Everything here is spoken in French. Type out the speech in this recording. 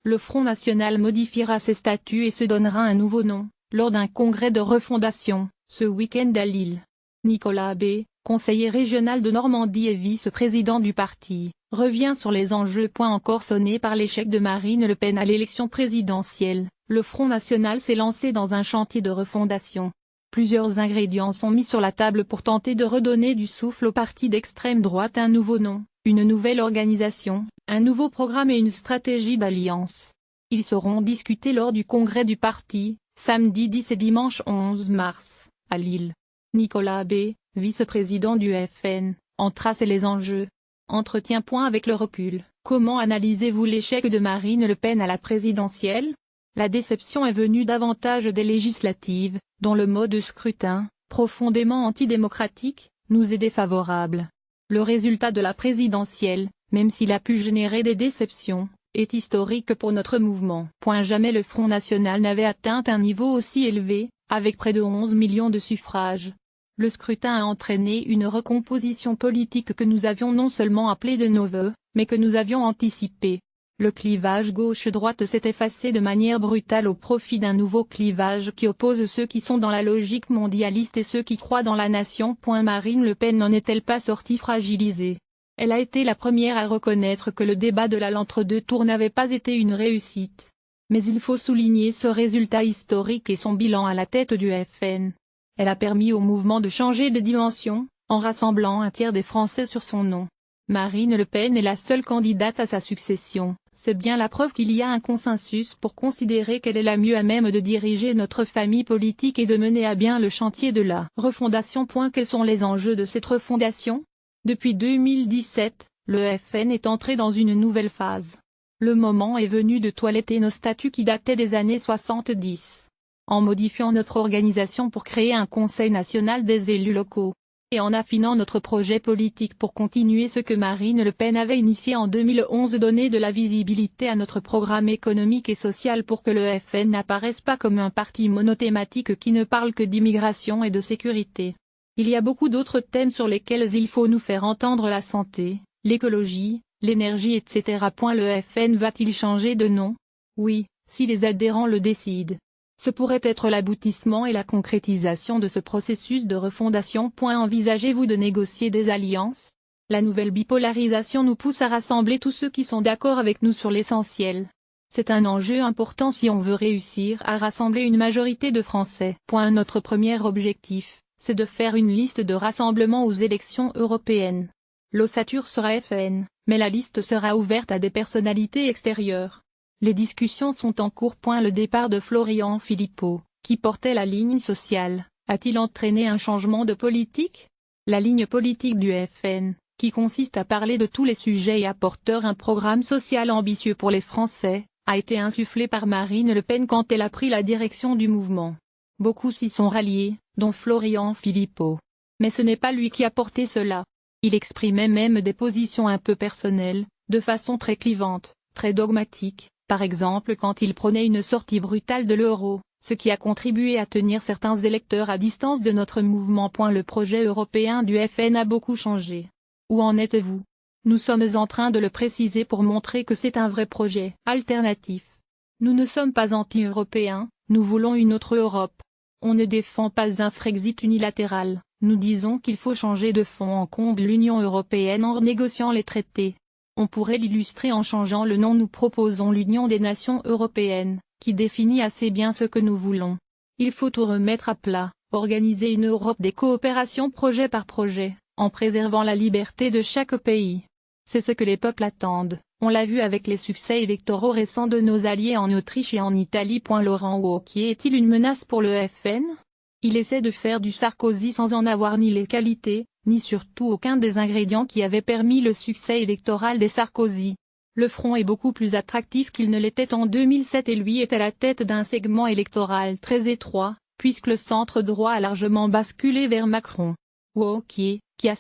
le Front National modifiera ses statuts et se donnera un nouveau nom, lors d'un congrès de refondation, ce week-end à Lille. Nicolas B., conseiller régional de Normandie et vice-président du parti, revient sur les enjeux. Encore sonné par l'échec de Marine Le Pen à l'élection présidentielle, le Front National s'est lancé dans un chantier de refondation. Plusieurs ingrédients sont mis sur la table pour tenter de redonner du souffle au parti d'extrême droite, un nouveau nom, une nouvelle organisation, un nouveau programme et une stratégie d'alliance. Ils seront discutés lors du congrès du parti, samedi 10 et dimanche 11 mars, à Lille. Nicolas B., vice-président du FN, en trace les enjeux. Entretien. Avec le recul, comment analysez-vous l'échec de Marine Le Pen à la présidentielle? La déception est venue davantage des législatives, dont le mode de scrutin, profondément antidémocratique, nous est défavorable. Le résultat de la présidentielle, même s'il a pu générer des déceptions, est historique pour notre mouvement. Jamais le Front National n'avait atteint un niveau aussi élevé, avec près de 11 millions de suffrages. Le scrutin a entraîné une recomposition politique que nous avions non seulement appelée de nos vœux, mais que nous avions anticipée. Le clivage gauche-droite s'est effacé de manière brutale au profit d'un nouveau clivage qui oppose ceux qui sont dans la logique mondialiste et ceux qui croient dans la nation. Marine Le Pen n'en est-elle pas sortie fragilisée? Elle a été la première à reconnaître que le débat de l'entre-deux tours n'avait pas été une réussite. Mais il faut souligner ce résultat historique et son bilan à la tête du FN. Elle a permis au mouvement de changer de dimension, en rassemblant un tiers des Français sur son nom. Marine Le Pen est la seule candidate à sa succession, c'est bien la preuve qu'il y a un consensus pour considérer qu'elle est la mieux à même de diriger notre famille politique et de mener à bien le chantier de la refondation. Quels sont les enjeux de cette refondation? Depuis 2017, le FN est entré dans une nouvelle phase. Le moment est venu de toiletter nos statuts qui dataient des années 70. En modifiant notre organisation pour créer un Conseil national des élus locaux, et en affinant notre projet politique pour continuer ce que Marine Le Pen avait initié en 2011, donner de la visibilité à notre programme économique et social pour que le FN n'apparaisse pas comme un parti monothématique qui ne parle que d'immigration et de sécurité. Il y a beaucoup d'autres thèmes sur lesquels il faut nous faire entendre: la santé, l'écologie, l'énergie, etc. Le FN va-t-il changer de nom? Oui, si les adhérents le décident. Ce pourrait être l'aboutissement et la concrétisation de ce processus de refondation. Envisagez-vous de négocier des alliances? La nouvelle bipolarisation nous pousse à rassembler tous ceux qui sont d'accord avec nous sur l'essentiel. C'est un enjeu important si on veut réussir à rassembler une majorité de Français. Notre premier objectif, c'est de faire une liste de rassemblement aux élections européennes. L'ossature sera FN, mais la liste sera ouverte à des personnalités extérieures. Les discussions sont en cours. Le départ de Florian Philippot, qui portait la ligne sociale, a-t-il entraîné un changement de politique? La ligne politique du FN, qui consiste à parler de tous les sujets et à porter un programme social ambitieux pour les Français, a été insufflée par Marine Le Pen quand elle a pris la direction du mouvement. Beaucoup s'y sont ralliés, dont Florian Philippot. Mais ce n'est pas lui qui a porté cela. Il exprimait même des positions un peu personnelles, de façon très clivante, très dogmatique. Par exemple quand il prônait une sortie brutale de l'euro, ce qui a contribué à tenir certains électeurs à distance de notre mouvement. Le projet européen du FN a beaucoup changé. Où en êtes-vous? Nous sommes en train de le préciser pour montrer que c'est un vrai projet alternatif. Nous ne sommes pas anti-européens, nous voulons une autre Europe. On ne défend pas un Frexit unilatéral, nous disons qu'il faut changer de fond en comble l'Union européenne en négociant les traités. On pourrait l'illustrer en changeant le nom. Nous proposons l'Union des Nations européennes, qui définit assez bien ce que nous voulons. Il faut tout remettre à plat, organiser une Europe des coopérations projet par projet, en préservant la liberté de chaque pays. C'est ce que les peuples attendent, on l'a vu avec les succès électoraux récents de nos alliés en Autriche et en Italie. Laurent Wauquiez est-il une menace pour le FN? Il essaie de faire du Sarkozy sans en avoir ni les qualités, ni surtout aucun des ingrédients qui avaient permis le succès électoral des Sarkozy. Le front est beaucoup plus attractif qu'il ne l'était en 2007 et lui est à la tête d'un segment électoral très étroit, puisque le centre droit a largement basculé vers Macron. Wauquiez, qui a